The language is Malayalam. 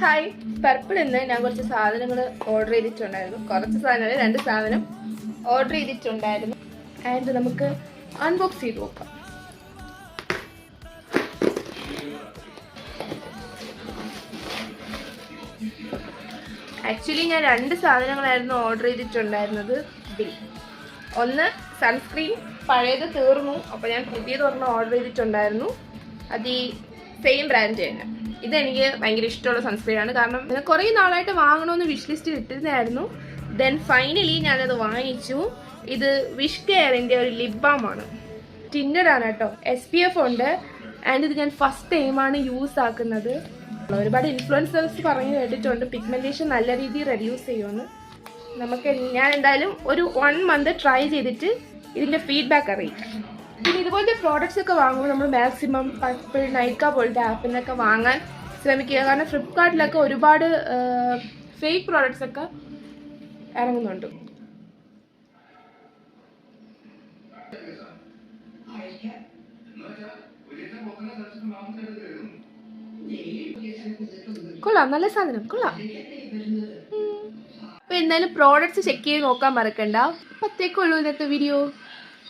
ഹായ്, പർപ്പിൾ നിന്ന് ഞാൻ കുറച്ച് സാധനങ്ങൾ ഓർഡർ ചെയ്തിട്ടുണ്ടായിരുന്നു. കുറച്ച് സാധനങ്ങൾ 2 സാധനം ഓർഡർ ചെയ്തിട്ടുണ്ടായിരുന്നു. ആൻഡ് നമുക്ക് അൺബോക്സ് ചെയ്ത് നോക്കാം. ആക്ച്വലി ഞാൻ 2 സാധനങ്ങളായിരുന്നു ഓർഡർ ചെയ്തിട്ടുണ്ടായിരുന്നത്. ഒന്ന് സൺസ്ക്രീൻ, പഴയത് തീർന്നു, അപ്പോൾ ഞാൻ പുതിയതൊരെണ്ണം ഓർഡർ ചെയ്തിട്ടുണ്ടായിരുന്നു. അത് ഈ സെയിം ബ്രാൻഡ് തന്നെ. ഇതെനിക്ക് ഭയങ്കര ഇഷ്ടമുള്ള സൺസ്ക്രീൻ ആണ്. കാരണം ഞാൻ കുറേ നാളായിട്ട് വാങ്ങണമെന്ന് വിഷ് ലിസ്റ്റിൽ ഇട്ടിരുന്നായിരുന്നു. ദെൻ ഫൈനലി ഞാനത് വാങ്ങിച്ചു. ഇത് വിഷ് കെയറിൻ്റെ ഒരു ലിപ് ബാം ആണ്. ടിന്നറാണ് കേട്ടോ. SPF ഉണ്ട്. ആൻഡ് ഇത് ഞാൻ ഫസ്റ്റ് ടൈമാണ് യൂസ് ആക്കുന്നത്. ഒരുപാട് ഇൻഫ്ലുവൻസേഴ്സ് പറഞ്ഞു കേട്ടിട്ടുണ്ട് പിഗ്മെന്റേഷൻ നല്ല രീതിയിൽ റെഡ്യൂസ് ചെയ്യുമെന്ന്. ഞാൻ എന്തായാലും ഒരു 1 മന്ത് ട്രൈ ചെയ്തിട്ട് ഇതിൻ്റെ ഫീഡ്ബാക്ക് അറിയിക്കാം. പിന്നെ ഇതുപോലത്തെ പ്രോഡക്റ്റ്സ് ഒക്കെ വാങ്ങുമ്പോൾ നമ്മൾ മാക്സിമം പർപ്പിൾ, നൈക്ക പോലത്തെ ആപ്പിൽ നിന്നൊക്കെ വാങ്ങാൻ ശ്രമിക്കുക. കാരണം ഫ്ലിപ്കാർട്ടിലൊക്കെ ഒരുപാട് ഫേക്ക് പ്രോഡക്റ്റ്സ് ഒക്കെ ഇറങ്ങുന്നുണ്ട്. കൊള്ളാം, നല്ല സാധനം, കൊള്ളാം. അപ്പോൾ എന്തായാലും പ്രോഡക്റ്റ്സ് ചെക്ക് ചെയ്ത് നോക്കാൻ മറക്കണ്ട. അപ്പോഴത്തേക്കുള്ളൂ ഇന്നത്തെ വീഡിയോ.